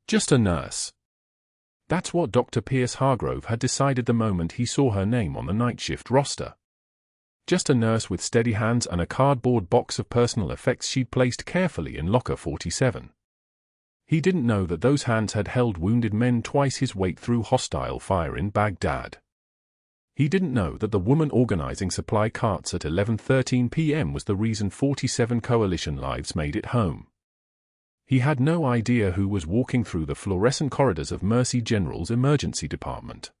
Just a nurse. That's what Dr. Pierce Hargrove had decided the moment he saw her name on the night shift roster. Just a nurse with steady hands and a cardboard box of personal effects she'd placed carefully in locker 47. He didn't know that those hands had held wounded men twice his weight through hostile fire in Baghdad. He didn't know that the woman organizing supply carts at 11:13 p.m. was the reason 47 coalition lives made it home. He had no idea who was walking through the fluorescent corridors of Mercy General's emergency department.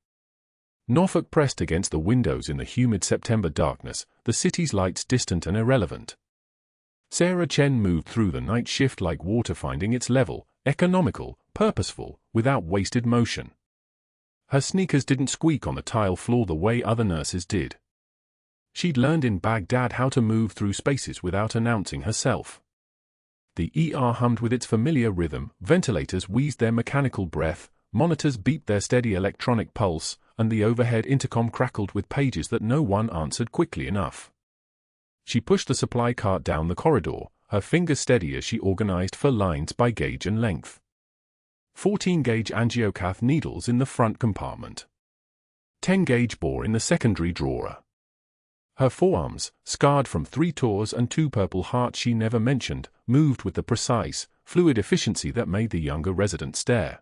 Norfolk pressed against the windows in the humid September darkness, the city's lights distant and irrelevant. Sarah Chen moved through the night shift like water finding its level, economical, purposeful, without wasted motion. Her sneakers didn't squeak on the tile floor the way other nurses did. She'd learned in Baghdad how to move through spaces without announcing herself. The ER hummed with its familiar rhythm, ventilators wheezed their mechanical breath, monitors beeped their steady electronic pulse, and the overhead intercom crackled with pages that no one answered quickly enough. She pushed the supply cart down the corridor, her fingers steady as she organized for lines by gauge and length. 14-gauge angiocath needles in the front compartment. 10-gauge bore in the secondary drawer. Her forearms, scarred from 3 tours and 2 purple hearts she never mentioned, moved with the precise, fluid efficiency that made the younger resident stare.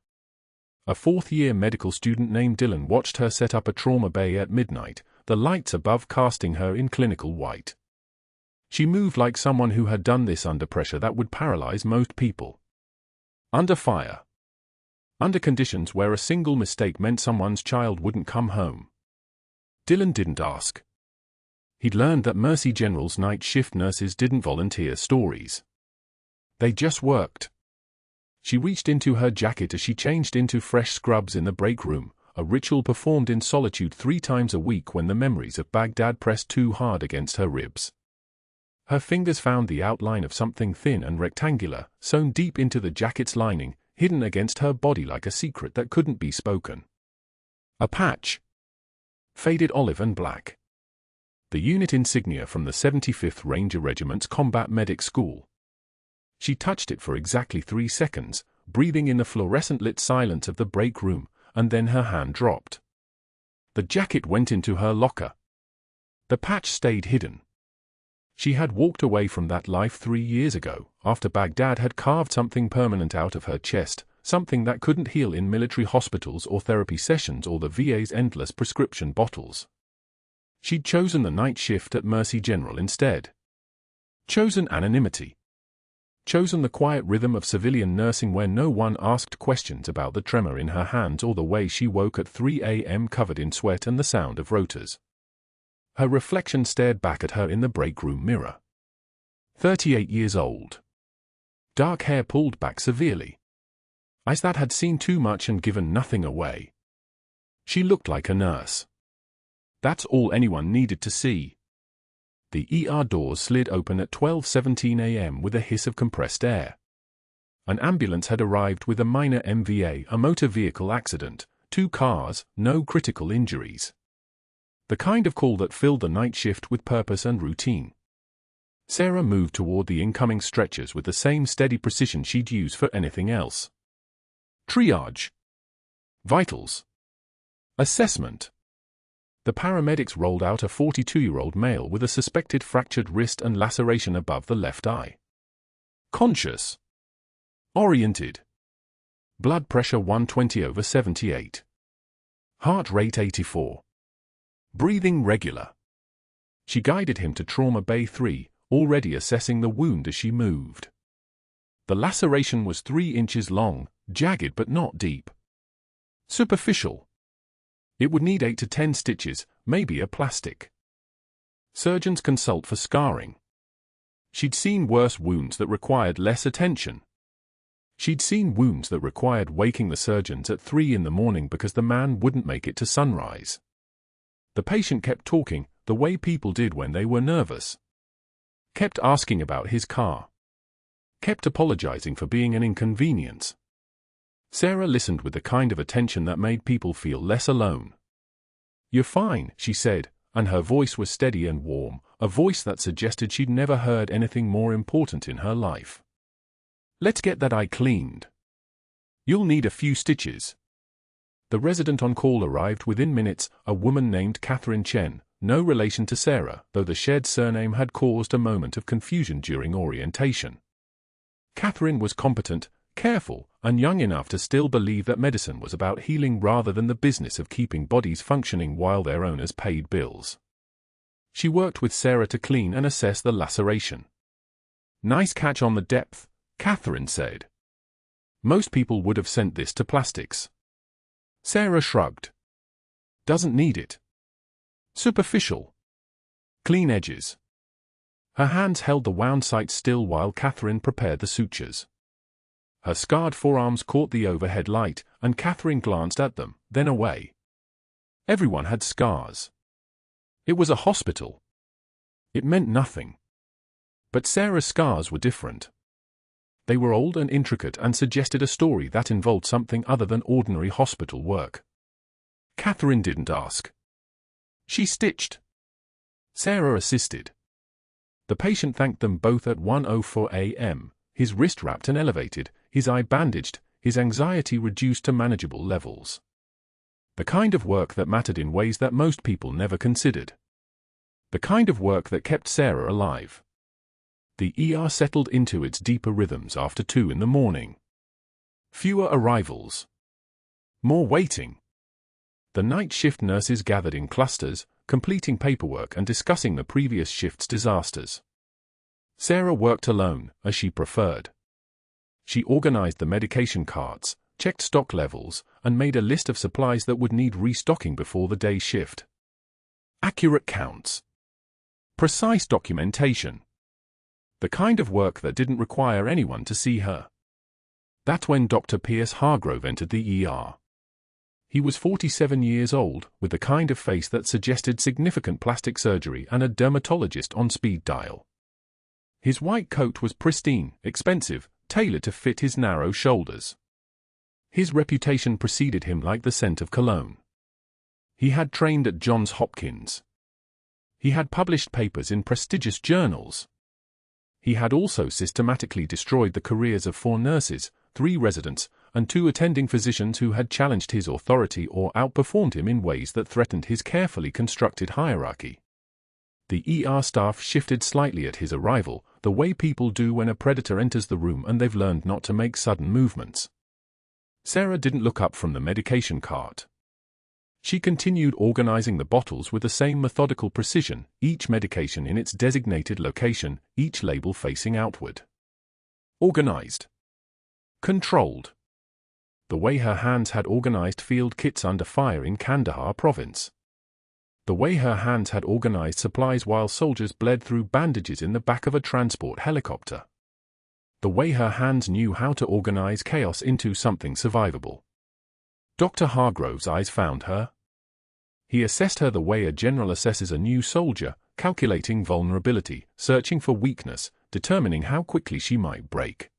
A 4th-year medical student named Dylan watched her set up a trauma bay at midnight, the lights above casting her in clinical white. She moved like someone who had done this under pressure that would paralyze most people. Under fire. Under conditions where a single mistake meant someone's child wouldn't come home. Dylan didn't ask. He'd learned that Mercy General's night shift nurses didn't volunteer stories. They just worked. She reached into her jacket as she changed into fresh scrubs in the break room, a ritual performed in solitude 3 times a week when the memories of Baghdad pressed too hard against her ribs. Her fingers found the outline of something thin and rectangular, sewn deep into the jacket's lining, hidden against her body like a secret that couldn't be spoken. A patch. Faded olive and black. The unit insignia from the 75th Ranger Regiment's Combat Medic School. She touched it for exactly 3 seconds, breathing in the fluorescent-lit silence of the break room, and then her hand dropped. The jacket went into her locker. The patch stayed hidden. She had walked away from that life 3 years ago, after Baghdad had carved something permanent out of her chest, something that couldn't heal in military hospitals or therapy sessions or the VA's endless prescription bottles. She'd chosen the night shift at Mercy General instead. Chosen anonymity. Chosen the quiet rhythm of civilian nursing where no one asked questions about the tremor in her hands or the way she woke at 3 a.m. covered in sweat and the sound of rotors. Her reflection stared back at her in the break room mirror. 38 years old. Dark hair pulled back severely. Eyes that had seen too much and given nothing away. She looked like a nurse. That's all anyone needed to see. The ER doors slid open at 12:17 a.m. with a hiss of compressed air. An ambulance had arrived with a minor MVA, a motor vehicle accident, 2 cars, no critical injuries. The kind of call that filled the night shift with purpose and routine. Sarah moved toward the incoming stretchers with the same steady precision she'd use for anything else. Triage. Vitals. Assessment. The paramedics rolled out a 42-year-old male with a suspected fractured wrist and laceration above the left eye. Conscious. Oriented. Blood pressure 120/78. Heart rate 84. Breathing regular. She guided him to Trauma Bay 3, already assessing the wound as she moved. The laceration was 3 inches long, jagged but not deep. Superficial. It would need 8 to 10 stitches, maybe a plastic. Surgeons consult for scarring. She'd seen worse wounds that required less attention. She'd seen wounds that required waking the surgeons at 3 in the morning because the man wouldn't make it to sunrise. The patient kept talking, the way people did when they were nervous. Kept asking about his car. Kept apologizing for being an inconvenience. Sarah listened with the kind of attention that made people feel less alone. "You're fine," she said, and her voice was steady and warm, a voice that suggested she'd never heard anything more important in her life. "Let's get that eye cleaned." You'll need a few stitches. The resident on call arrived within minutes, a woman named Chen, no relation to Sarah, though the shared surname had caused a moment of confusion during orientation. Catherine was competent, careful, and young enough to still believe that medicine was about healing rather than the business of keeping bodies functioning while their owners paid bills. She worked with Sarah to clean and assess the laceration. "Nice catch on the depth," Catherine said. "Most people would have sent this to plastics." Sarah shrugged. "Doesn't need it. Superficial. Clean edges." Her hands held the wound site still while Catherine prepared the sutures. Her scarred forearms caught the overhead light, and Catherine glanced at them, then away. Everyone had scars. It was a hospital. It meant nothing. But Sarah's scars were different. They were old and intricate and suggested a story that involved something other than ordinary hospital work. Catherine didn't ask. She stitched. Sarah assisted. The patient thanked them both at 1:04 a.m., his wrist wrapped and elevated, his eye bandaged, his anxiety reduced to manageable levels. The kind of work that mattered in ways that most people never considered. The kind of work that kept Sarah alive. The ER settled into its deeper rhythms after 2 in the morning. Fewer arrivals. More waiting. The night shift nurses gathered in clusters, completing paperwork and discussing the previous shift's disasters. Sarah worked alone, as she preferred. She organized the medication carts, checked stock levels, and made a list of supplies that would need restocking before the day shift. Accurate counts. Precise documentation. The kind of work that didn't require anyone to see her. That's when Dr. Pierce Hargrove entered the ER. He was 47 years old, with the kind of face that suggested significant plastic surgery and a dermatologist on speed dial. His white coat was pristine, expensive, tailored to fit his narrow shoulders. His reputation preceded him like the scent of cologne. He had trained at Johns Hopkins. He had published papers in prestigious journals. He had also systematically destroyed the careers of 4 nurses, 3 residents, and 2 attending physicians who had challenged his authority or outperformed him in ways that threatened his carefully constructed hierarchy. The ER staff shifted slightly at his arrival, the way people do when a predator enters the room and they've learned not to make sudden movements. Sarah didn't look up from the medication cart. She continued organizing the bottles with the same methodical precision, each medication in its designated location, each label facing outward. Organized. Controlled. The way her hands had organized field kits under fire in Kandahar province. The way her hands had organized supplies while soldiers bled through bandages in the back of a transport helicopter. The way her hands knew how to organize chaos into something survivable. Dr. Hargrove's eyes found her. He assessed her the way a general assesses a new soldier, calculating vulnerability, searching for weakness, determining how quickly she might break.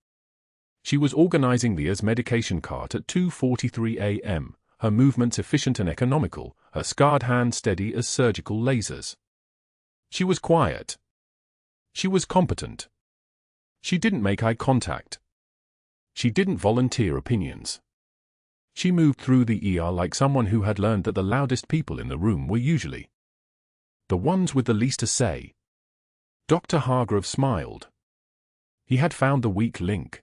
She was organizing the ER's medication cart at 2:43 a.m., her movements efficient and economical, her scarred hands steady as surgical lasers. She was quiet. She was competent. She didn't make eye contact. She didn't volunteer opinions. She moved through the ER like someone who had learned that the loudest people in the room were usually the ones with the least to say. Dr. Hargrove smiled. He had found the weak link.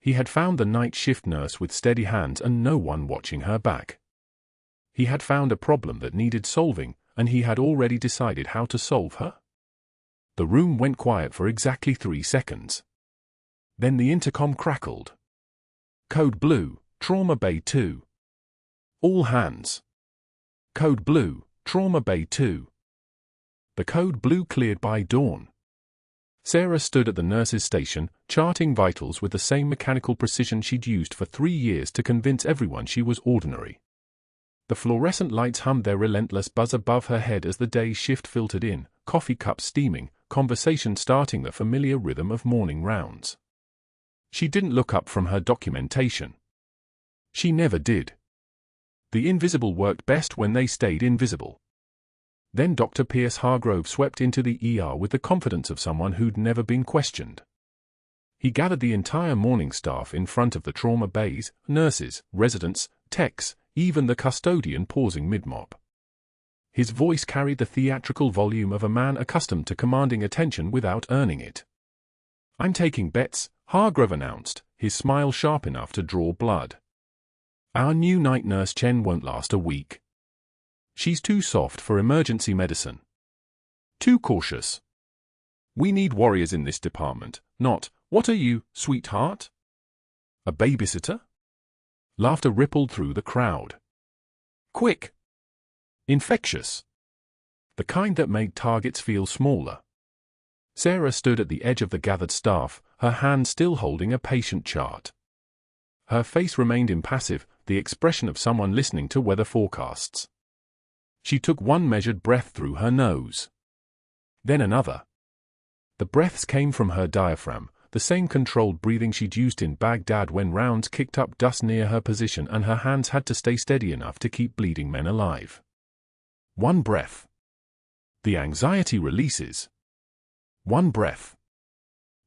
He had found the night shift nurse with steady hands and no one watching her back. He had found a problem that needed solving, and he had already decided how to solve her. The room went quiet for exactly 3 seconds. Then the intercom crackled. Code Blue, Trauma Bay 2. All hands. Code Blue, Trauma Bay 2. The Code Blue cleared by dawn. Sarah stood at the nurse's station, charting vitals with the same mechanical precision she'd used for 3 years to convince everyone she was ordinary. The fluorescent lights hummed their relentless buzz above her head as the day shift filtered in, coffee cups steaming, conversation starting the familiar rhythm of morning rounds. She didn't look up from her documentation. She never did. The invisible worked best when they stayed invisible. Then Dr. Pierce Hargrove swept into the ER with the confidence of someone who'd never been questioned. He gathered the entire morning staff in front of the trauma bays, nurses, residents, techs, even the custodian pausing mid-mop. His voice carried the theatrical volume of a man accustomed to commanding attention without earning it. "I'm taking bets," Hargrove announced, his smile sharp enough to draw blood. "Our new night nurse Chen won't last a week. She's too soft for emergency medicine. Too cautious. We need warriors in this department, not, 'What are you, sweetheart? A babysitter?'" Laughter rippled through the crowd. Quick. Infectious. The kind that made targets feel smaller. Sarah stood at the edge of the gathered staff, her hand still holding a patient chart. Her face remained impassive, the expression of someone listening to weather forecasts. She took one measured breath through her nose. Then another. The breaths came from her diaphragm, the same controlled breathing she'd used in Baghdad when rounds kicked up dust near her position and her hands had to stay steady enough to keep bleeding men alive. One breath. The anxiety releases. One breath.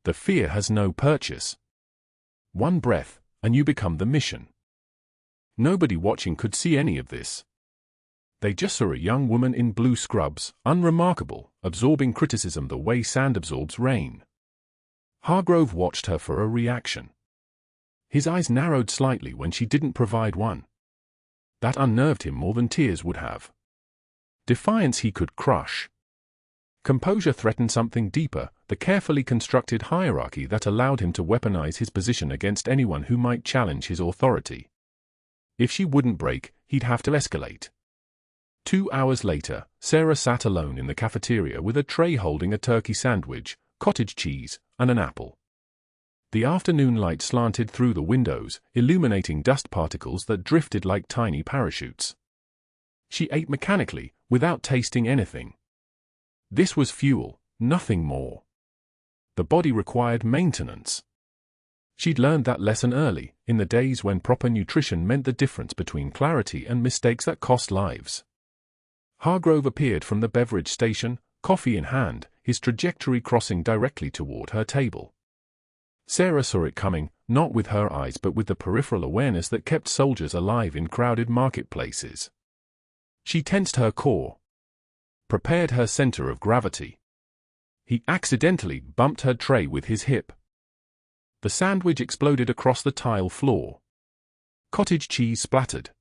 The fear has no purchase. One breath, and you become the mission. Nobody watching could see any of this. They just saw a young woman in blue scrubs, unremarkable, absorbing criticism the way sand absorbs rain. Hargrove watched her for a reaction. His eyes narrowed slightly when she didn't provide one. That unnerved him more than tears would have. Defiance he could crush. Composure threatened something deeper, the carefully constructed hierarchy that allowed him to weaponize his position against anyone who might challenge his authority. If she wouldn't break, he'd have to escalate. 2 hours later, Sarah sat alone in the cafeteria with a tray holding a turkey sandwich, cottage cheese, and an apple. The afternoon light slanted through the windows, illuminating dust particles that drifted like tiny parachutes. She ate mechanically, without tasting anything. This was fuel, nothing more. The body required maintenance. She'd learned that lesson early, in the days when proper nutrition meant the difference between clarity and mistakes that cost lives. Hargrove appeared from the beverage station, coffee in hand, his trajectory crossing directly toward her table. Sarah saw it coming, not with her eyes but with the peripheral awareness that kept soldiers alive in crowded marketplaces. She tensed her core. Prepared her center of gravity. He accidentally bumped her tray with his hip. The sandwich exploded across the tile floor. Cottage cheese splattered.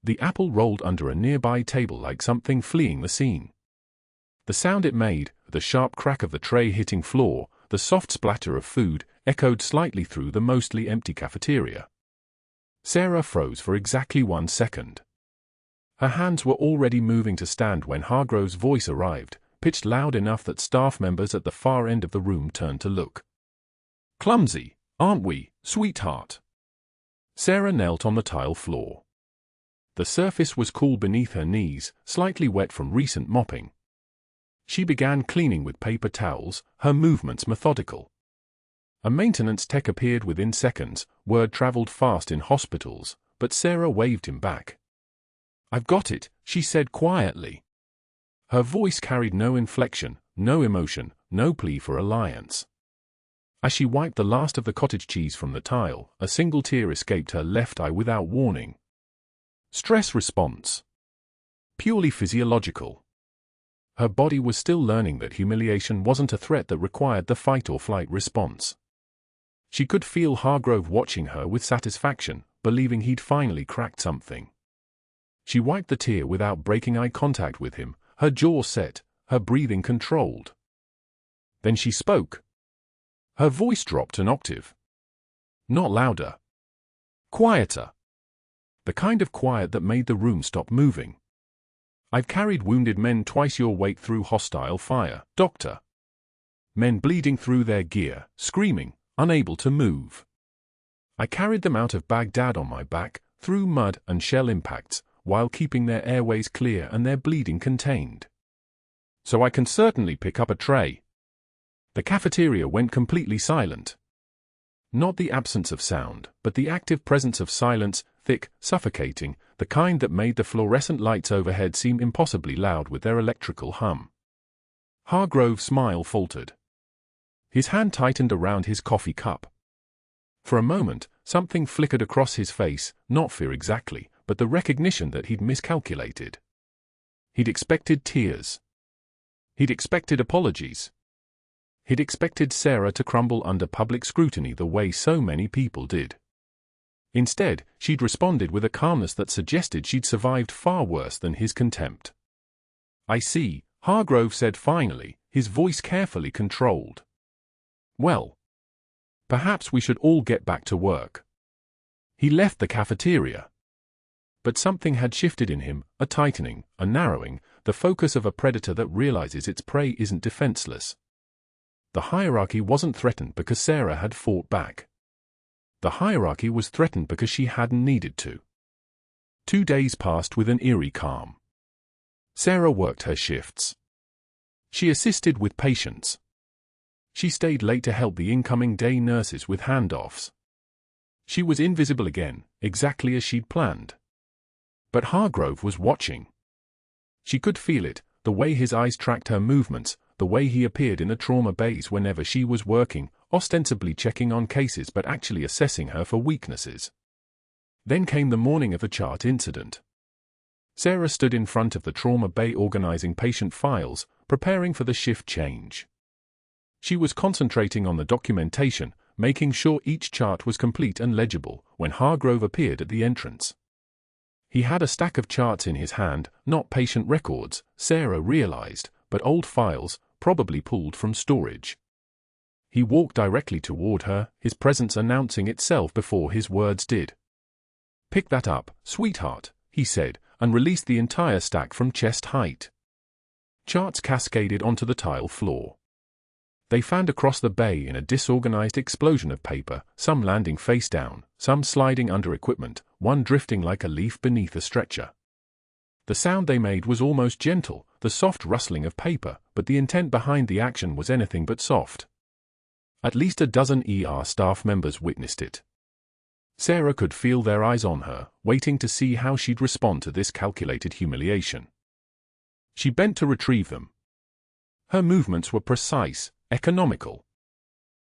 The apple rolled under a nearby table like something fleeing the scene. The sound it made, the sharp crack of the tray hitting floor, the soft splatter of food, echoed slightly through the mostly empty cafeteria. Sarah froze for exactly 1 second. Her hands were already moving to stand when Hargrove's voice arrived, pitched loud enough that staff members at the far end of the room turned to look. "Clumsy, aren't we, sweetheart?" Sarah knelt on the tile floor. The surface was cool beneath her knees, slightly wet from recent mopping. She began cleaning with paper towels, her movements methodical. A maintenance tech appeared within seconds, word traveled fast in hospitals, but Sarah waved him back. "I've got it," she said quietly. Her voice carried no inflection, no emotion, no plea for alliance. As she wiped the last of the cottage cheese from the tile, a single tear escaped her left eye without warning. Stress response. Purely physiological. Her body was still learning that humiliation wasn't a threat that required the fight-or-flight response. She could feel Hargrove watching her with satisfaction, believing he'd finally cracked something. She wiped the tear without breaking eye contact with him, her jaw set, her breathing controlled. Then she spoke. Her voice dropped an octave. Not louder. Quieter. The kind of quiet that made the room stop moving. "I've carried wounded men twice your weight through hostile fire, Doctor. Men bleeding through their gear, screaming, unable to move. I carried them out of Baghdad on my back, through mud and shell impacts, while keeping their airways clear and their bleeding contained. So I can certainly pick up a tray." The cafeteria went completely silent. Not the absence of sound, but the active presence of silence, thick, suffocating, the kind that made the fluorescent lights overhead seem impossibly loud with their electrical hum. Hargrove's smile faltered. His hand tightened around his coffee cup. For a moment, something flickered across his face, not fear exactly, but the recognition that he'd miscalculated. He'd expected tears. He'd expected apologies. He'd expected Sarah to crumble under public scrutiny the way so many people did. Instead, she'd responded with a calmness that suggested she'd survived far worse than his contempt. "I see," Hargrove said finally, his voice carefully controlled. "Well, perhaps we should all get back to work." He left the cafeteria. But something had shifted in him, a tightening, a narrowing, the focus of a predator that realizes its prey isn't defenseless. The hierarchy wasn't threatened because Sarah had fought back. The hierarchy was threatened because she hadn't needed to. 2 days passed with an eerie calm. Sarah worked her shifts. She assisted with patients. She stayed late to help the incoming day nurses with handoffs. She was invisible again, exactly as she'd planned. But Hargrove was watching. She could feel it, the way his eyes tracked her movements, the way he appeared in the trauma bays whenever she was working, ostensibly checking on cases but actually assessing her for weaknesses. Then came the morning of the chart incident. Sarah stood in front of the trauma bay organizing patient files, preparing for the shift change. She was concentrating on the documentation, making sure each chart was complete and legible, when Hargrove appeared at the entrance. He had a stack of charts in his hand, not patient records, Sarah realized, but old files, probably pulled from storage. He walked directly toward her, his presence announcing itself before his words did. "Pick that up, sweetheart," he said, and released the entire stack from chest height. Charts cascaded onto the tile floor. They fanned across the bay in a disorganized explosion of paper, some landing face down, some sliding under equipment, one drifting like a leaf beneath a stretcher. The sound they made was almost gentle, the soft rustling of paper, but the intent behind the action was anything but soft. At least a dozen ER staff members witnessed it. Sarah could feel their eyes on her, waiting to see how she'd respond to this calculated humiliation. She bent to retrieve them. Her movements were precise, economical.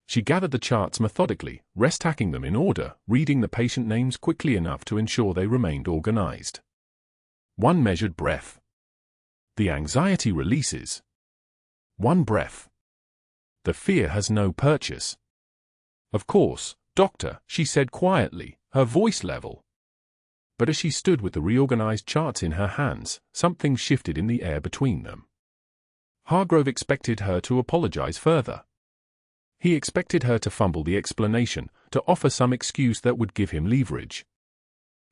She gathered the charts methodically, restacking them in order, reading the patient names quickly enough to ensure they remained organized. One measured breath. The anxiety releases. One breath. The fear has no purchase. "Of course, doctor," she said quietly, her voice level. But as she stood with the reorganized charts in her hands, something shifted in the air between them. Hargrove expected her to apologize further. He expected her to fumble the explanation, to offer some excuse that would give him leverage.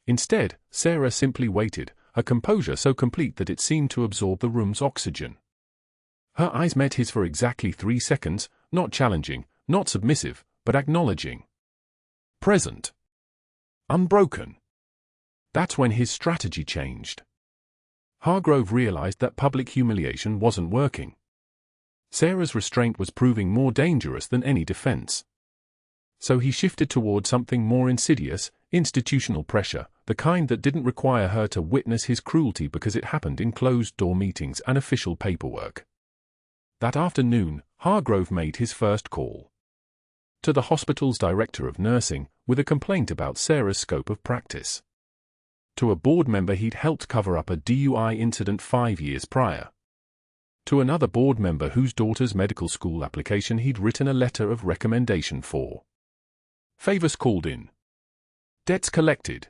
Instead, Sarah simply waited, her composure so complete that it seemed to absorb the room's oxygen. Her eyes met his for exactly 3 seconds, not challenging, not submissive, but acknowledging. Present. Unbroken. That's when his strategy changed. Hargrove realized that public humiliation wasn't working. Sarah's restraint was proving more dangerous than any defense. So he shifted toward something more insidious, institutional pressure, the kind that didn't require her to witness his cruelty because it happened in closed-door meetings and official paperwork. That afternoon, Hargrove made his first call. To the hospital's director of nursing, with a complaint about Sarah's scope of practice. To a board member he'd helped cover up a DUI incident 5 years prior. To another board member whose daughter's medical school application he'd written a letter of recommendation for. Favors called in. Debts collected.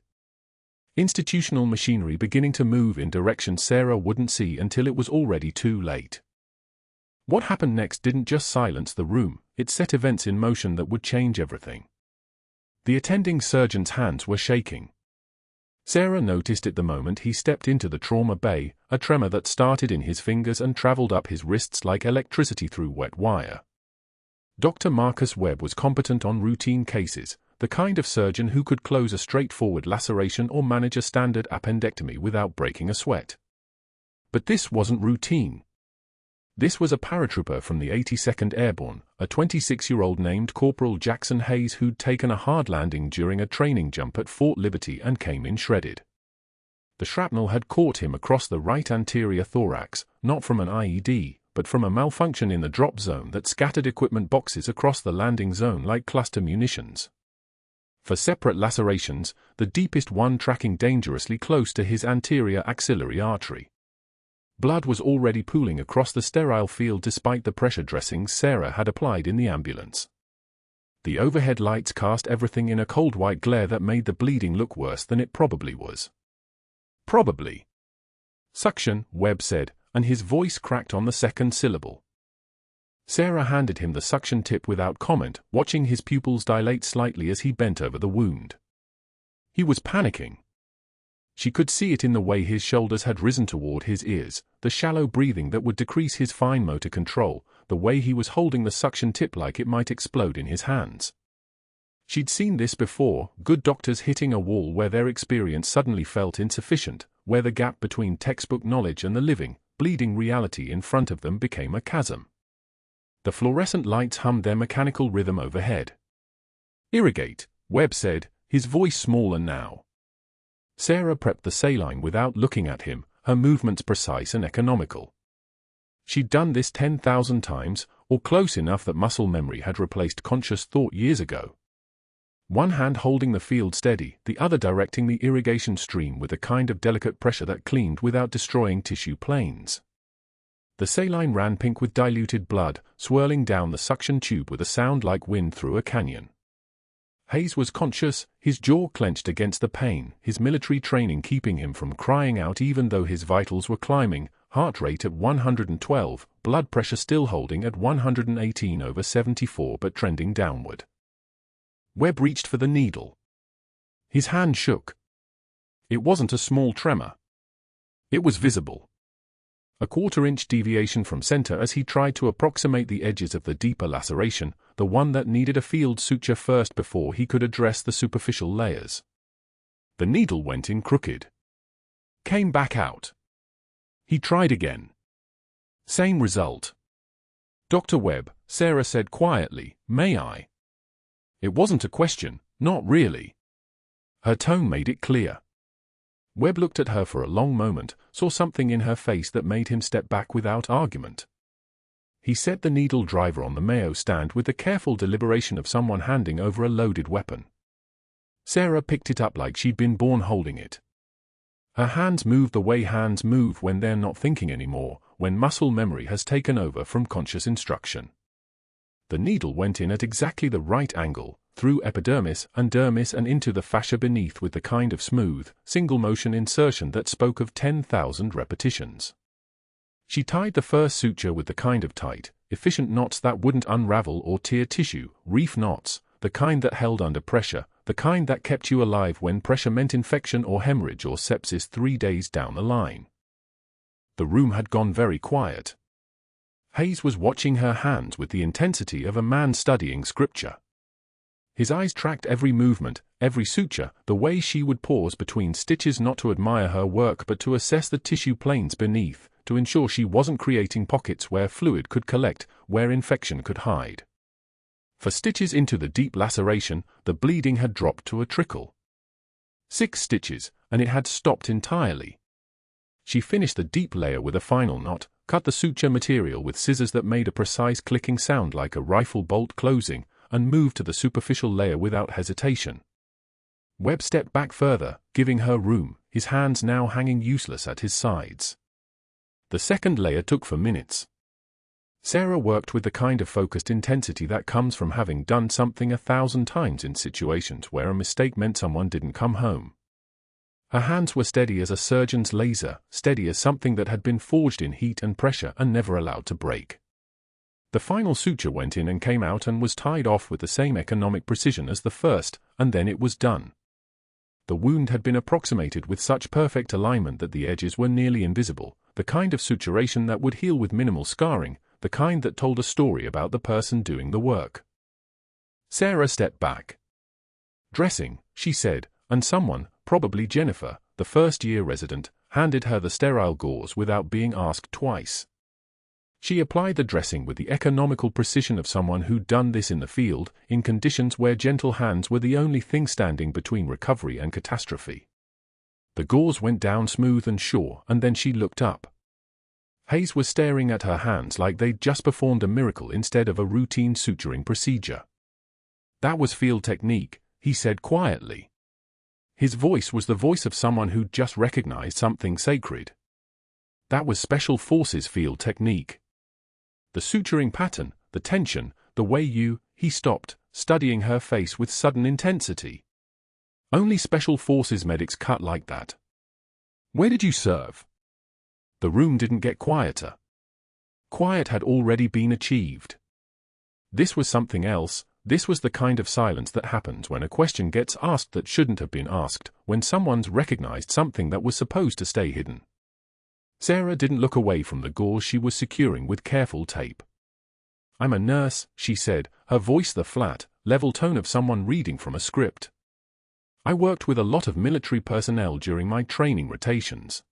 Institutional machinery beginning to move in directions Sarah wouldn't see until it was already too late. What happened next didn't just silence the room, it set events in motion that would change everything. The attending surgeon's hands were shaking. Sarah noticed it the moment he stepped into the trauma bay, a tremor that started in his fingers and traveled up his wrists like electricity through wet wire. Dr. Marcus Webb was competent on routine cases, the kind of surgeon who could close a straightforward laceration or manage a standard appendectomy without breaking a sweat. But this wasn't routine. This was a paratrooper from the 82nd Airborne, a 26-year-old named Corporal Jackson Hayes who'd taken a hard landing during a training jump at Fort Liberty and came in shredded. The shrapnel had caught him across the right anterior thorax, not from an IED, but from a malfunction in the drop zone that scattered equipment boxes across the landing zone like cluster munitions. For separate lacerations, the deepest one tracking dangerously close to his anterior axillary artery. Blood was already pooling across the sterile field despite the pressure dressings Sarah had applied in the ambulance. The overhead lights cast everything in a cold white glare that made the bleeding look worse than it probably was. Probably. Suction, Webb said, and his voice cracked on the second syllable. Sarah handed him the suction tip without comment, watching his pupils dilate slightly as he bent over the wound. He was panicking. She could see it in the way his shoulders had risen toward his ears, the shallow breathing that would decrease his fine motor control, the way he was holding the suction tip like it might explode in his hands. She'd seen this before, good doctors hitting a wall where their experience suddenly felt insufficient, where the gap between textbook knowledge and the living, bleeding reality in front of them became a chasm. The fluorescent lights hummed their mechanical rhythm overhead. "Irrigate," Webb said, his voice smaller now. Sarah prepped the saline without looking at him, her movements precise and economical. She'd done this 10,000 times, or close enough that muscle memory had replaced conscious thought years ago. One hand holding the field steady, the other directing the irrigation stream with a kind of delicate pressure that cleaned without destroying tissue planes. The saline ran pink with diluted blood, swirling down the suction tube with a sound like wind through a canyon. Hayes was conscious, his jaw clenched against the pain, his military training keeping him from crying out even though his vitals were climbing, heart rate at 112, blood pressure still holding at 118/74 but trending downward. Webb reached for the needle. His hand shook. It wasn't a small tremor. It was visible. A quarter-inch deviation from center as he tried to approximate the edges of the deeper laceration, the one that needed a field suture first before he could address the superficial layers. The needle went in crooked. Came back out. He tried again. Same result. "Dr. Webb," Sarah said quietly, "may I?" It wasn't a question, not really. Her tone made it clear. Webb looked at her for a long moment, saw something in her face that made him step back without argument. He set the needle driver on the Mayo stand with the careful deliberation of someone handing over a loaded weapon. Sarah picked it up like she'd been born holding it. Her hands moved the way hands move when they're not thinking anymore, when muscle memory has taken over from conscious instruction. The needle went in at exactly the right angle, through epidermis and dermis and into the fascia beneath with the kind of smooth, single-motion insertion that spoke of 10,000 repetitions. She tied the first suture with the kind of tight, efficient knots that wouldn't unravel or tear tissue, reef knots, the kind that held under pressure, the kind that kept you alive when pressure meant infection or hemorrhage or sepsis 3 days down the line. The room had gone very quiet. Hayes was watching her hands with the intensity of a man studying scripture. His eyes tracked every movement, every suture, the way she would pause between stitches not to admire her work but to assess the tissue planes beneath, to ensure she wasn't creating pockets where fluid could collect, where infection could hide. For stitches into the deep laceration, the bleeding had dropped to a trickle. 6 stitches, and it had stopped entirely. She finished the deep layer with a final knot, cut the suture material with scissors that made a precise clicking sound like a rifle bolt closing, and moved to the superficial layer without hesitation. Webb stepped back further, giving her room, his hands now hanging useless at his sides. The second layer took for minutes. Sarah worked with the kind of focused intensity that comes from having done something 1,000 times in situations where a mistake meant someone didn't come home. Her hands were steady as a surgeon's laser, steady as something that had been forged in heat and pressure and never allowed to break. The final suture went in and came out and was tied off with the same economic precision as the first, and then it was done. The wound had been approximated with such perfect alignment that the edges were nearly invisible, the kind of suturation that would heal with minimal scarring, the kind that told a story about the person doing the work. Sarah stepped back. "Dressing," she said, and someone, probably Jennifer, the first-year resident, handed her the sterile gauze without being asked twice. She applied the dressing with the economical precision of someone who'd done this in the field, in conditions where gentle hands were the only thing standing between recovery and catastrophe. The gauze went down smooth and sure, and then she looked up. Hayes was staring at her hands like they'd just performed a miracle instead of a routine suturing procedure. "That was field technique," he said quietly. His voice was the voice of someone who'd just recognized something sacred. "That was Special Forces field technique. The suturing pattern, the tension, the way you—" He stopped, studying her face with sudden intensity. "Only Special Forces medics cut like that. Where did you serve?" The room didn't get quieter. Quiet had already been achieved. This was something else. This was the kind of silence that happens when a question gets asked that shouldn't have been asked, when someone's recognized something that was supposed to stay hidden. Sarah didn't look away from the gauze she was securing with careful tape. "I'm a nurse," she said, her voice the flat, level tone of someone reading from a script. "I worked with a lot of military personnel during my training rotations."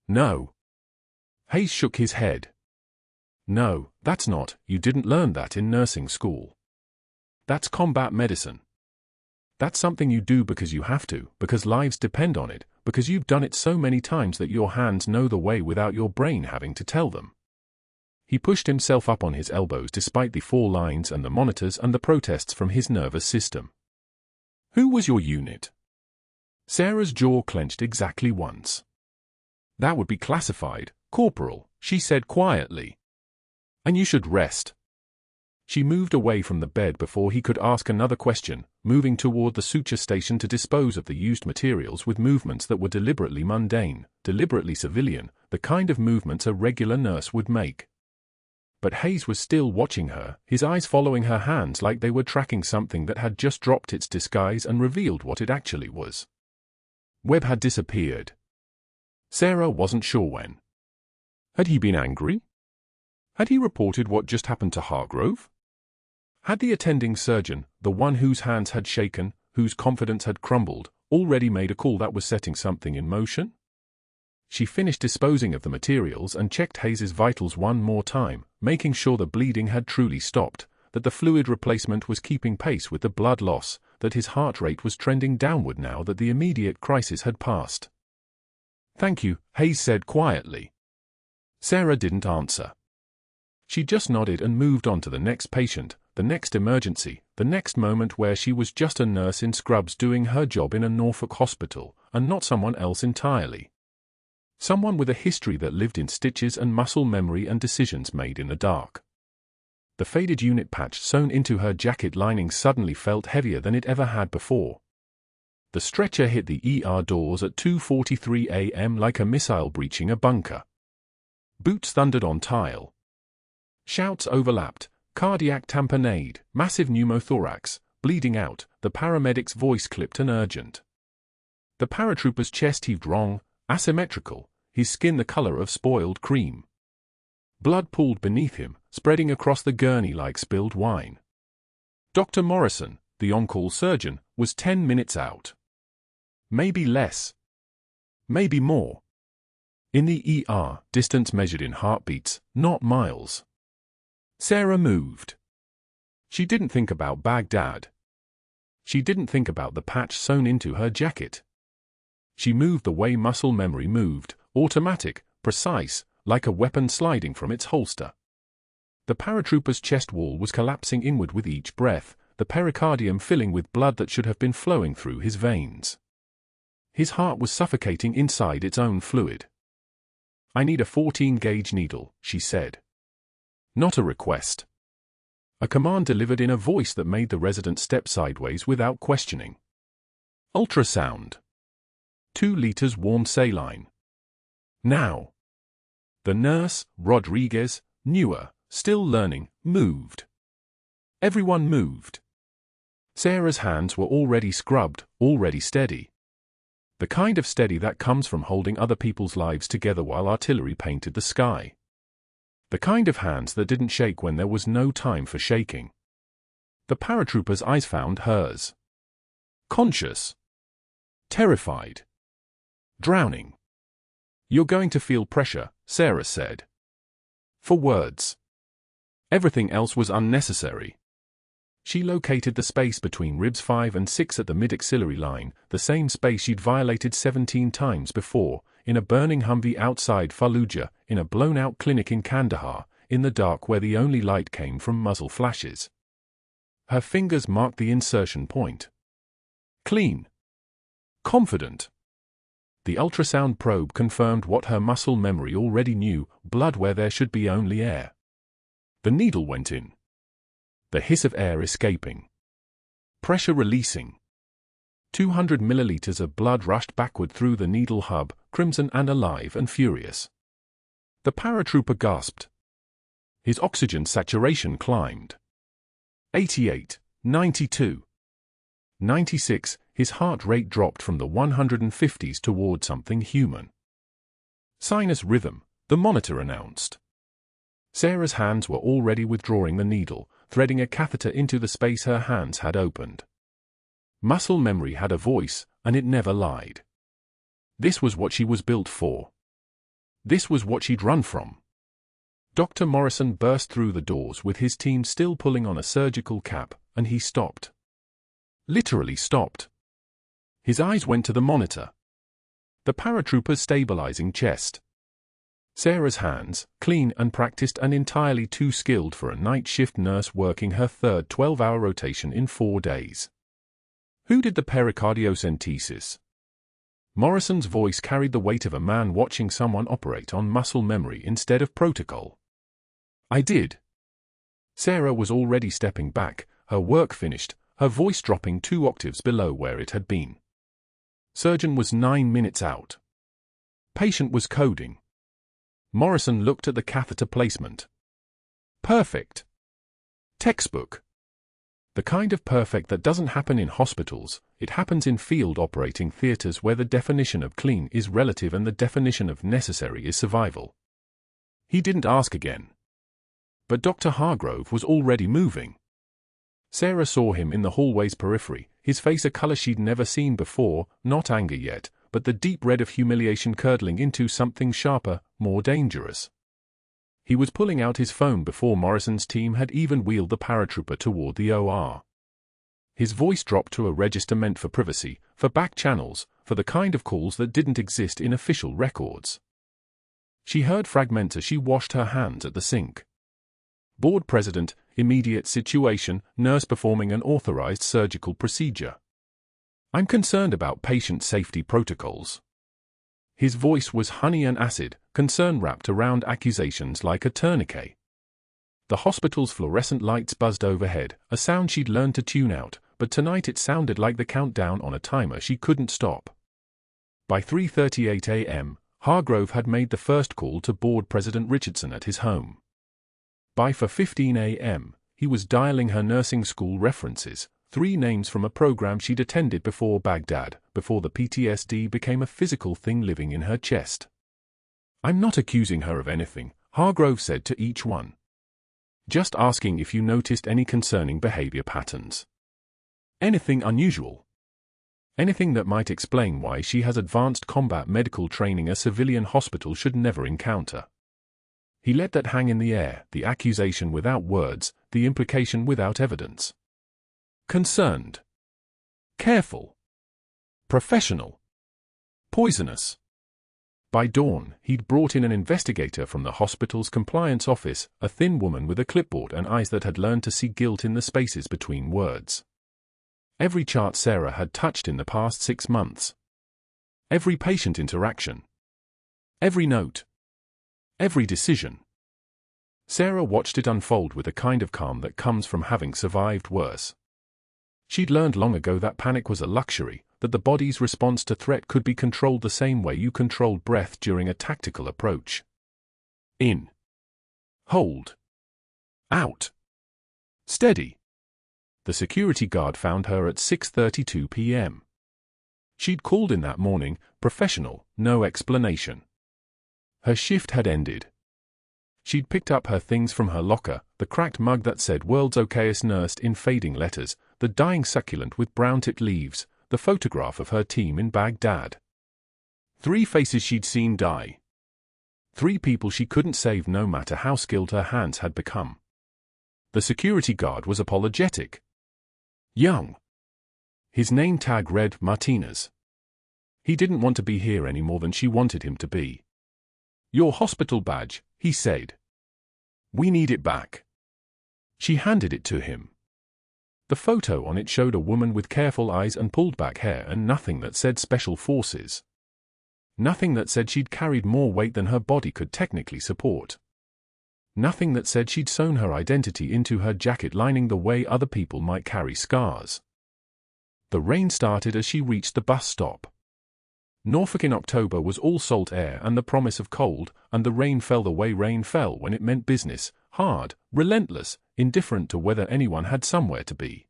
"No." Hayes shook his head. "No, that's not. You didn't learn that in nursing school. That's combat medicine. That's something you do because you have to, because lives depend on it, because you've done it so many times that your hands know the way without your brain having to tell them." He pushed himself up on his elbows despite the 4 lines and the monitors and the protests from his nervous system. "Who was your unit?" Sarah's jaw clenched exactly once. "That would be classified, Corporal," she said quietly. "And you should rest." She moved away from the bed before he could ask another question, moving toward the suture station to dispose of the used materials with movements that were deliberately mundane, deliberately civilian, the kind of movements a regular nurse would make. But Hayes was still watching her, his eyes following her hands like they were tracking something that had just dropped its disguise and revealed what it actually was. Webb had disappeared. Sarah wasn't sure when. Had he been angry? Had he reported what just happened to Hargrove? Had the attending surgeon, the one whose hands had shaken, whose confidence had crumbled, already made a call that was setting something in motion? She finished disposing of the materials and checked Hayes's vitals one more time, making sure the bleeding had truly stopped, that the fluid replacement was keeping pace with the blood loss, that his heart rate was trending downward now that the immediate crisis had passed. "Thank you," Hayes said quietly. Sarah didn't answer. She just nodded and moved on to the next patient, the next emergency, the next moment where she was just a nurse in scrubs doing her job in a Norfolk hospital, and not someone else entirely. Someone with a history that lived in stitches and muscle memory and decisions made in the dark. The faded unit patch sewn into her jacket lining suddenly felt heavier than it ever had before. The stretcher hit the ER doors at 2:43 a.m. like a missile breaching a bunker. Boots thundered on tile. Shouts overlapped, cardiac tamponade, massive pneumothorax, bleeding out, the paramedic's voice clipped and urgent. The paratrooper's chest heaved wrong, asymmetrical, his skin the color of spoiled cream. Blood pooled beneath him, spreading across the gurney like spilled wine. Dr. Morrison, the on-call surgeon, was 10 minutes out. Maybe less. Maybe more. In the ER, distance measured in heartbeats, not miles. Sarah moved. She didn't think about Baghdad. She didn't think about the patch sewn into her jacket. She moved the way muscle memory moved, automatic, precise, like a weapon sliding from its holster. The paratrooper's chest wall was collapsing inward with each breath, the pericardium filling with blood that should have been flowing through his veins. His heart was suffocating inside its own fluid. "I need a 14-gauge needle," she said. Not a request. A command delivered in a voice that made the resident step sideways without questioning. "Ultrasound. 2 liters warm saline. Now." The nurse, Rodriguez, newer, still learning, moved. Everyone moved. Sarah's hands were already scrubbed, already steady. The kind of steady that comes from holding other people's lives together while artillery painted the sky. The kind of hands that didn't shake when there was no time for shaking. The paratrooper's eyes found hers. Conscious. Terrified. Drowning. "You're going to feel pressure," Sarah said. 4 words. Everything else was unnecessary. She located the space between ribs 5 and 6 at the mid-axillary line, the same space she'd violated 17 times before, in a burning Humvee outside Fallujah, in a blown-out clinic in Kandahar, in the dark where the only light came from muzzle flashes. Her fingers marked the insertion point. Clean. Confident. The ultrasound probe confirmed what her muscle memory already knew, blood where there should be only air. The needle went in. The hiss of air escaping. Pressure releasing. 200 milliliters of blood rushed backward through the needle hub, crimson and alive and furious. The paratrooper gasped. His oxygen saturation climbed. 88, 92, 96, his heart rate dropped from the 150s toward something human. Sinus rhythm, the monitor announced. Sarah's hands were already withdrawing the needle, threading a catheter into the space her hands had opened. Muscle memory had a voice, and it never lied. This was what she was built for. This was what she'd run from. Dr. Morrison burst through the doors with his team still pulling on a surgical cap, and he stopped. Literally stopped. His eyes went to the monitor. The paratrooper's stabilizing chest. Sarah's hands, clean and practiced and entirely too skilled for a night shift nurse working her third 12-hour rotation in 4 days. Who did the pericardiocentesis? Morrison's voice carried the weight of a man watching someone operate on muscle memory instead of protocol. I did. Sarah was already stepping back, her work finished, her voice dropping 2 octaves below where it had been. Surgeon was 9 minutes out. Patient was coding. Morrison looked at the catheter placement. Perfect. Textbook. The kind of perfect that doesn't happen in hospitals, it happens in field operating theaters where the definition of clean is relative and the definition of necessary is survival. He didn't ask again. But Dr. Hargrove was already moving. Sarah saw him in the hallway's periphery, his face a color she'd never seen before, not anger yet, but the deep red of humiliation curdling into something sharper, more dangerous. He was pulling out his phone before Morrison's team had even wheeled the paratrooper toward the OR. His voice dropped to a register meant for privacy, for back channels, for the kind of calls that didn't exist in official records. She heard fragments as she washed her hands at the sink. Board president, immediate situation, nurse performing an authorized surgical procedure. I'm concerned about patient safety protocols. His voice was honey and acid, concern wrapped around accusations like a tourniquet. The hospital's fluorescent lights buzzed overhead, a sound she'd learned to tune out, but tonight it sounded like the countdown on a timer she couldn't stop. By 3:38 a.m., Hargrove had made the first call to Board President Richardson at his home. By 4:15 a.m., he was dialing her nursing school references, 3 names from a program she'd attended before Baghdad, before the PTSD became a physical thing living in her chest. I'm not accusing her of anything, Hargrove said to each one. Just asking if you noticed any concerning behavior patterns. Anything unusual. Anything that might explain why she has advanced combat medical training a civilian hospital should never encounter. He let that hang in the air, the accusation without words, the implication without evidence. Concerned. Careful. Professional. Poisonous. By dawn, he'd brought in an investigator from the hospital's compliance office, a thin woman with a clipboard and eyes that had learned to see guilt in the spaces between words. Every chart Sarah had touched in the past 6 months. Every patient interaction. Every note. Every decision. Sarah watched it unfold with a kind of calm that comes from having survived worse. She'd learned long ago that panic was a luxury, that the body's response to threat could be controlled the same way you controlled breath during a tactical approach. In. Hold. Out. Steady. The security guard found her at 6:32 p.m. She'd called in that morning, professional, no explanation. Her shift had ended. She'd picked up her things from her locker, the cracked mug that said "World's Okayest Nursed" in fading letters, the dying succulent with brown-tipped leaves, the photograph of her team in Baghdad. 3 faces she'd seen die. 3 people she couldn't save no matter how skilled her hands had become. The security guard was apologetic. Young. His name tag read Martinez. He didn't want to be here any more than she wanted him to be. "Your hospital badge," he said. "We need it back." She handed it to him. The photo on it showed a woman with careful eyes and pulled back hair and nothing that said Special Forces. Nothing that said she'd carried more weight than her body could technically support. Nothing that said she'd sewn her identity into her jacket lining the way other people might carry scars. The rain started as she reached the bus stop. Norfolk in October was all salt air and the promise of cold, and the rain fell the way rain fell when it meant business, hard, relentless, indifferent to whether anyone had somewhere to be.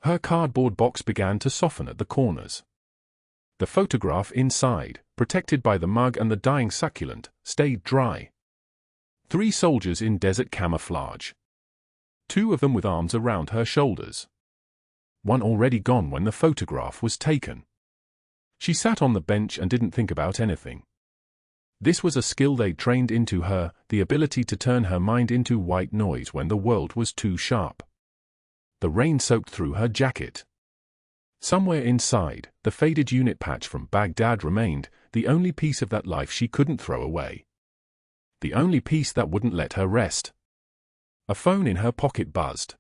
Her cardboard box began to soften at the corners. The photograph inside, protected by the mug and the dying succulent, stayed dry. 3 soldiers in desert camouflage. 2 of them with arms around her shoulders. One already gone when the photograph was taken. She sat on the bench and didn't think about anything. This was a skill they'd trained into her, the ability to turn her mind into white noise when the world was too sharp. The rain soaked through her jacket. Somewhere inside, the faded unit patch from Baghdad remained, the only piece of that life she couldn't throw away. The only piece that wouldn't let her rest. A phone in her pocket buzzed.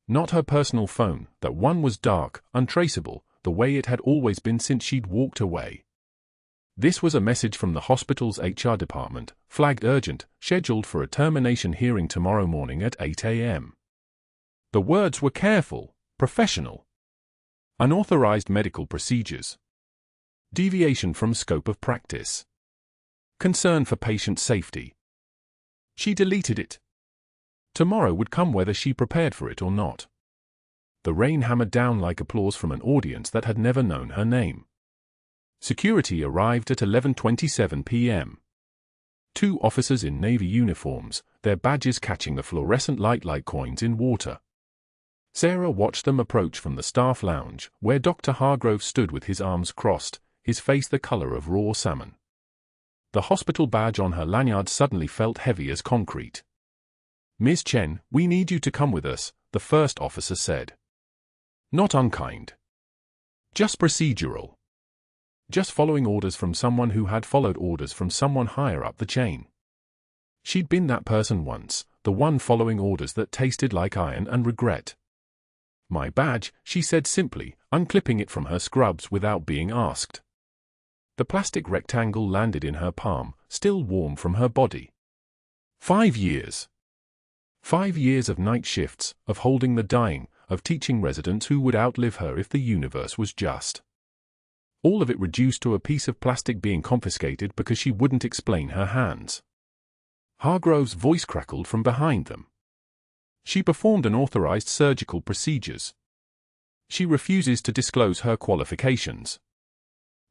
Not her personal phone, that one was dark, untraceable, the way it had always been since she'd walked away. This was a message from the hospital's HR department, flagged urgent, scheduled for a termination hearing tomorrow morning at 8 a.m. The words were careful, professional. Unauthorized medical procedures. Deviation from scope of practice. Concern for patient safety. She deleted it. Tomorrow would come whether she prepared for it or not. The rain hammered down like applause from an audience that had never known her name. Security arrived at 11:27 p.m. 2 officers in Navy uniforms, their badges catching the fluorescent light like coins in water. Sarah watched them approach from the staff lounge, where Dr. Hargrove stood with his arms crossed, his face the color of raw salmon. The hospital badge on her lanyard suddenly felt heavy as concrete. "Miss Chen, we need you to come with us," the first officer said. Not unkind. Just procedural. Just following orders from someone who had followed orders from someone higher up the chain. She'd been that person once, the one following orders that tasted like iron and regret. "My badge," she said simply, unclipping it from her scrubs without being asked. The plastic rectangle landed in her palm, still warm from her body. 5 years. 5 years of night shifts, of holding the dying, of teaching residents who would outlive her if the universe was just. All of it reduced to a piece of plastic being confiscated because she wouldn't explain her hands. Hargrove's voice crackled from behind them. "She performed unauthorized surgical procedures. She refuses to disclose her qualifications.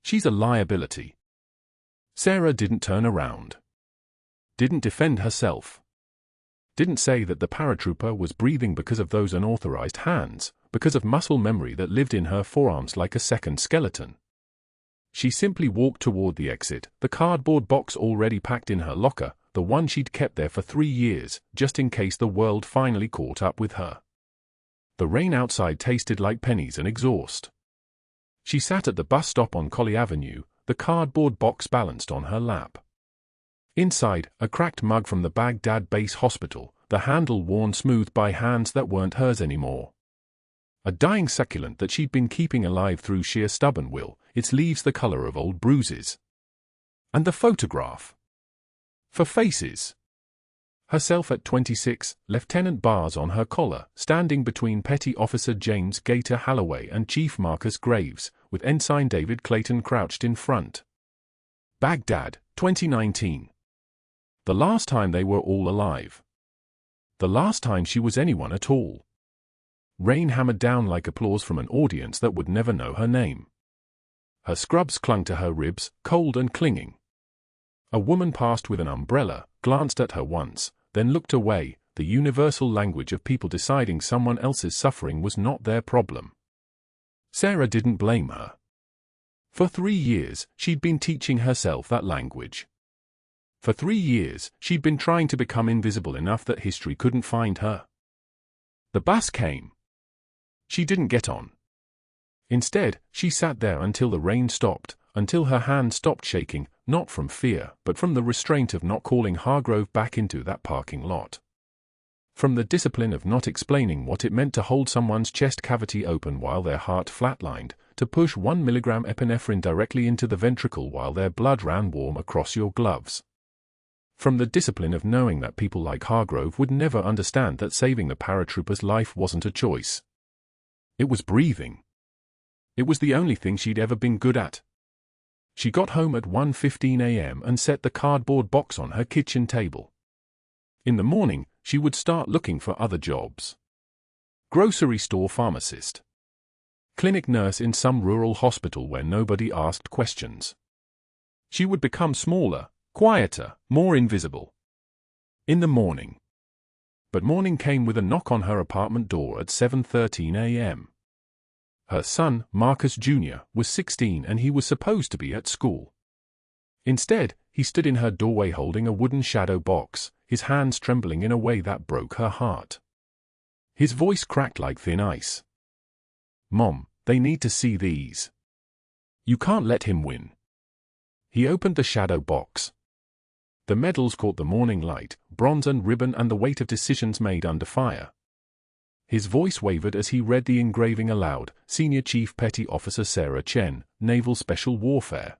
She's a liability." Sarah didn't turn around. Didn't defend herself. Didn't say that the paratrooper was breathing because of those unauthorized hands, because of muscle memory that lived in her forearms like a second skeleton. She simply walked toward the exit, the cardboard box already packed in her locker, the one she'd kept there for 3 years, just in case the world finally caught up with her. The rain outside tasted like pennies and exhaust. She sat at the bus stop on Colley Avenue, the cardboard box balanced on her lap. Inside, a cracked mug from the Baghdad base hospital, the handle worn smooth by hands that weren't hers anymore. A dying succulent that she'd been keeping alive through sheer stubborn will, its leaves the color of old bruises. And the photograph. For faces. Herself at 26, Lieutenant bars on her collar, standing between Petty Officer James Gator Halloway and Chief Marcus Graves, with Ensign David Clayton crouched in front. Baghdad, 2019. The last time they were all alive. The last time she was anyone at all. Rain hammered down like applause from an audience that would never know her name. Her scrubs clung to her ribs, cold and clinging. A woman passed with an umbrella, glanced at her once, then looked away, the universal language of people deciding someone else's suffering was not their problem. Sarah didn't blame her. For 3 years, she'd been teaching herself that language. For 3 years, she'd been trying to become invisible enough that history couldn't find her. The bus came. She didn't get on. Instead, she sat there until the rain stopped, until her hand stopped shaking, not from fear, but from the restraint of not calling Hargrove back into that parking lot. From the discipline of not explaining what it meant to hold someone's chest cavity open while their heart flatlined, to push 1 milligram epinephrine directly into the ventricle while their blood ran warm across your gloves. From the discipline of knowing that people like Hargrove would never understand that saving the paratrooper's life wasn't a choice. It was breathing. It was the only thing she'd ever been good at. She got home at 1:15 a.m. and set the cardboard box on her kitchen table. In the morning, she would start looking for other jobs. Grocery store pharmacist. Clinic nurse in some rural hospital where nobody asked questions. She would become smaller, quieter, more invisible. In the morning. But morning came with a knock on her apartment door at 7:13 a.m. Her son, Marcus Jr., was 16 and he was supposed to be at school. Instead, he stood in her doorway holding a wooden shadow box, his hands trembling in a way that broke her heart. His voice cracked like thin ice. "Mom, they need to see these. You can't let him win." He opened the shadow box. The medals caught the morning light, bronze and ribbon and the weight of decisions made under fire. His voice wavered as he read the engraving aloud, Senior Chief Petty Officer Sarah Chen, Naval Special Warfare.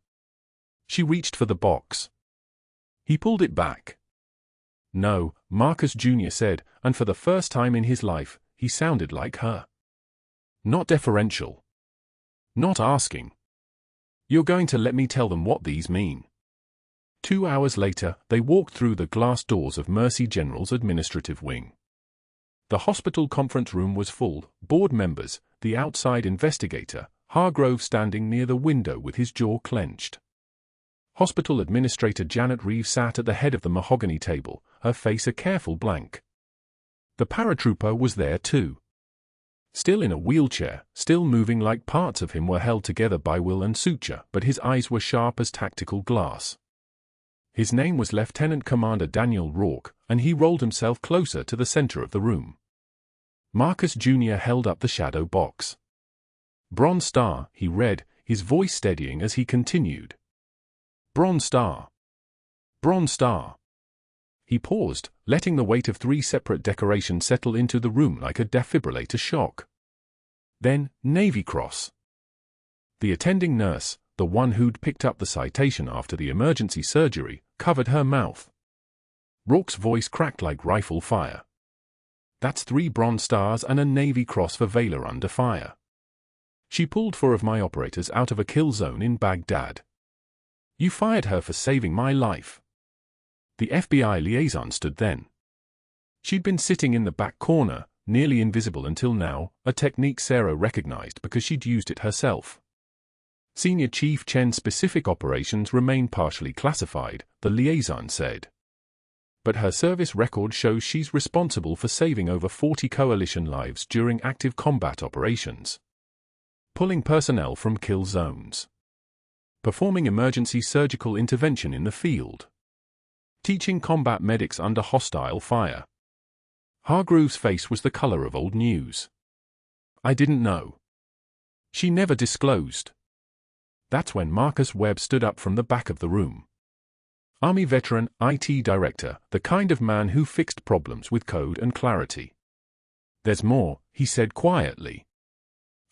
She reached for the box. He pulled it back. "No," Marcus Jr. said, and for the first time in his life, he sounded like her. Not deferential. Not asking. "You're going to let me tell them what these mean." 2 hours later, they walked through the glass doors of Mercy General's administrative wing. The hospital conference room was full, board members, the outside investigator, Hargrove standing near the window with his jaw clenched. Hospital Administrator Janet Reeve sat at the head of the mahogany table, her face a careful blank. The paratrooper was there too. Still in a wheelchair, still moving like parts of him were held together by will and suture, but his eyes were sharp as tactical glass. His name was Lieutenant Commander Daniel Rourke, and he rolled himself closer to the center of the room. Marcus Jr. held up the shadow box. "Bronze Star," he read, his voice steadying as he continued. "Bronze Star. Bronze Star." He paused, letting the weight of 3 separate decorations settle into the room like a defibrillator shock. Then, Navy Cross. The attending nurse, the one who'd picked up the citation after the emergency surgery, covered her mouth. Rourke's voice cracked like rifle fire. "That's 3 Bronze Stars and a Navy Cross for Valor under fire. She pulled 4 of my operators out of a kill zone in Baghdad. You fired her for saving my life." The FBI liaison stood then. She'd been sitting in the back corner, nearly invisible until now, a technique Sarah recognized because she'd used it herself. Senior Chief Chen's specific operations remain partially classified, the liaison said. But her service record shows she's responsible for saving over 40 coalition lives during active combat operations. Pulling personnel from kill zones. Performing emergency surgical intervention in the field. Teaching combat medics under hostile fire. Hargrove's face was the color of old news. "I didn't know." She never disclosed. That's when Marcus Webb stood up from the back of the room. Army veteran, IT director, the kind of man who fixed problems with code and clarity. "There's more," he said quietly.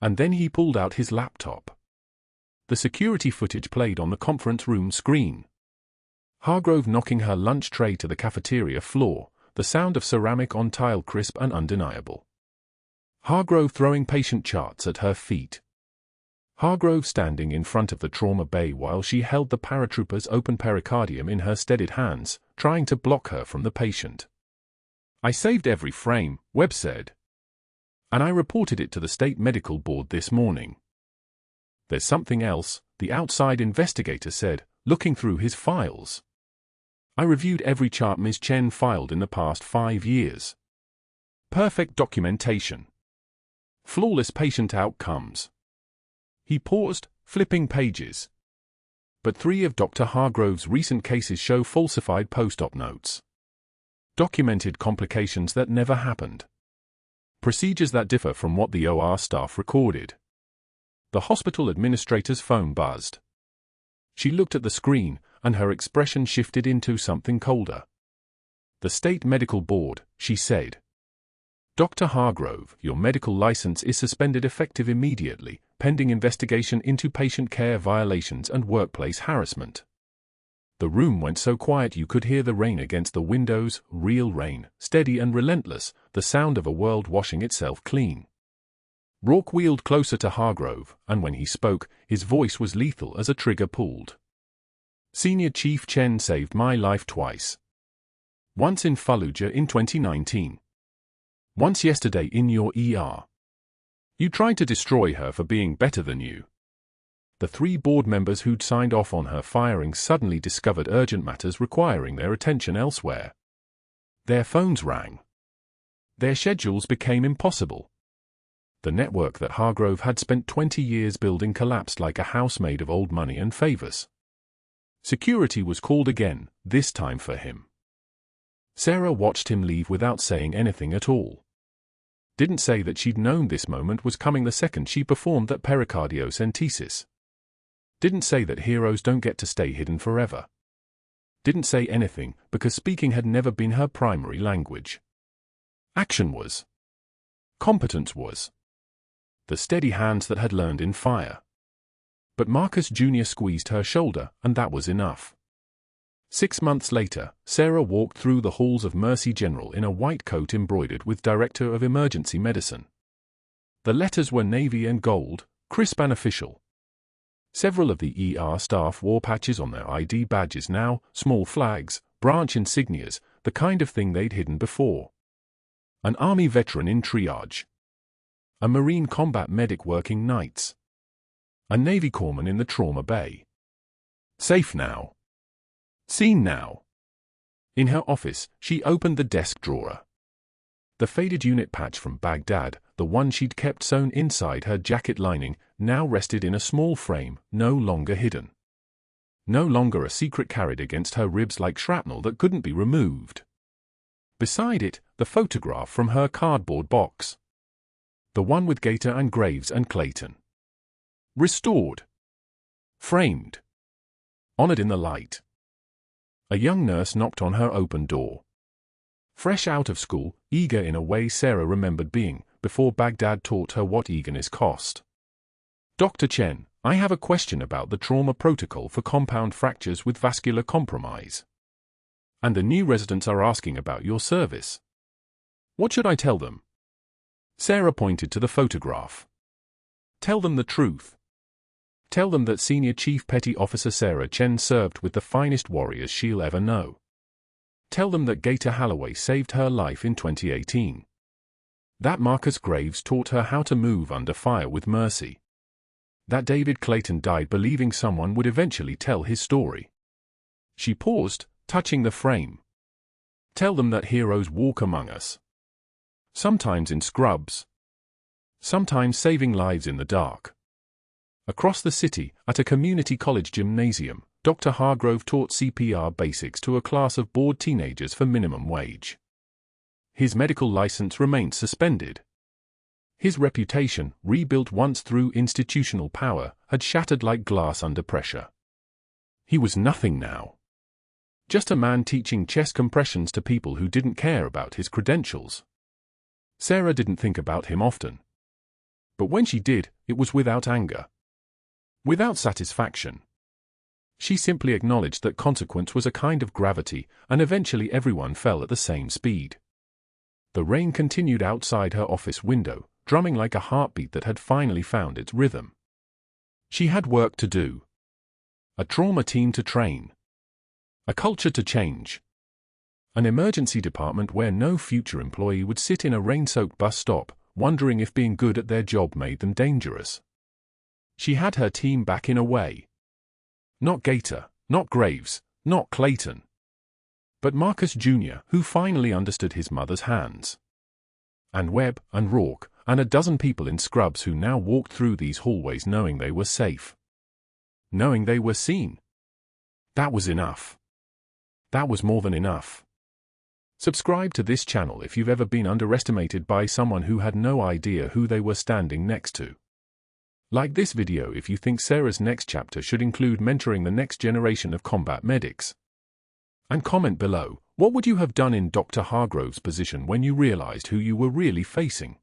And then he pulled out his laptop. The security footage played on the conference room screen. Hargrove knocking her lunch tray to the cafeteria floor, the sound of ceramic on tile crisp and undeniable. Hargrove throwing patient charts at her feet. Hargrove standing in front of the trauma bay while she held the paratrooper's open pericardium in her steadied hands, trying to block her from the patient. "I saved every frame," Webb said. "And I reported it to the state medical board this morning." "There's something else," the outside investigator said, looking through his files. "I reviewed every chart Ms. Chen filed in the past 5 years. Perfect documentation. Flawless patient outcomes." He paused, flipping pages. "But 3 of Dr. Hargrove's recent cases show falsified post-op notes. Documented complications that never happened. procedures that differ from what the OR staff recorded. The hospital administrator's phone buzzed. She looked at the screen, and her expression shifted into something colder. "The State Medical Board," she said. "Dr. Hargrove, your medical license is suspended effective immediately, pending investigation into patient care violations and workplace harassment." The room went so quiet you could hear the rain against the windows, real rain, steady and relentless, the sound of a world washing itself clean. Rourke wheeled closer to Hargrove, and when he spoke, his voice was lethal as a trigger pulled. "Senior Chief Chen saved my life twice. Once in Fallujah in 2019. Once yesterday in your ER. You tried to destroy her for being better than you." The 3 board members who'd signed off on her firing suddenly discovered urgent matters requiring their attention elsewhere. Their phones rang. Their schedules became impossible. The network that Hargrove had spent 20 years building collapsed like a house made of old money and favors. Security was called again, this time for him. Sarah watched him leave without saying anything at all. Didn't say that she'd known this moment was coming the second she performed that pericardiocentesis. Didn't say that heroes don't get to stay hidden forever. Didn't say anything because speaking had never been her primary language. Action was. Competence was. The steady hands that had learned in fire. But Marcus Jr. squeezed her shoulder, and that was enough. 6 months later, Sarah walked through the halls of Mercy General in a white coat embroidered with Director of Emergency Medicine. The letters were navy and gold, crisp and official. Several of the ER staff wore patches on their ID badges now, small flags, branch insignias, the kind of thing they'd hidden before. An Army veteran in triage. A Marine combat medic working nights. A Navy corpsman in the trauma bay. Safe now. Seen now. In her office, she opened the desk drawer. The faded unit patch from Baghdad, the one she'd kept sewn inside her jacket lining, now rested in a small frame, no longer hidden. No longer a secret carried against her ribs like shrapnel that couldn't be removed. Beside it, the photograph from her cardboard box. The one with Gator and Graves and Clayton. Restored. Framed. Honored in the light. A young nurse knocked on her open door. Fresh out of school, eager in a way Sarah remembered being, before Baghdad taught her what eagerness cost. "Dr. Chen, I have a question about the trauma protocol for compound fractures with vascular compromise. And the new residents are asking about your service. What should I tell them?" Sarah pointed to the photograph. "Tell them the truth. Tell them that Senior Chief Petty Officer Sarah Chen served with the finest warriors she'll ever know. Tell them that Gator Holloway saved her life in 2018. That Marcus Graves taught her how to move under fire with mercy. That David Clayton died believing someone would eventually tell his story." She paused, touching the frame. "Tell them that heroes walk among us. Sometimes in scrubs. Sometimes saving lives in the dark." Across the city, at a community college gymnasium, Dr. Hargrove taught CPR basics to a class of bored teenagers for minimum wage. His medical license remained suspended. His reputation, rebuilt once through institutional power, had shattered like glass under pressure. He was nothing now. Just a man teaching chest compressions to people who didn't care about his credentials. Sarah didn't think about him often. But when she did, it was without anger. Without satisfaction. She simply acknowledged that consequence was a kind of gravity, and eventually everyone fell at the same speed. The rain continued outside her office window, drumming like a heartbeat that had finally found its rhythm. She had work to do. A trauma team to train. A culture to change. An emergency department where no future employee would sit in a rain-soaked bus stop, wondering if being good at their job made them dangerous. She had her team back in a way. Not Gator, not Graves, not Clayton. But Marcus Jr., who finally understood his mother's hands. And Webb, and Rourke, and a dozen people in scrubs who now walked through these hallways knowing they were safe. Knowing they were seen. That was enough. That was more than enough. Subscribe to this channel if you've ever been underestimated by someone who had no idea who they were standing next to. Like this video if you think Sarah's next chapter should include mentoring the next generation of combat medics. And comment below, what would you have done in Dr. Hargrove's position when you realized who you were really facing?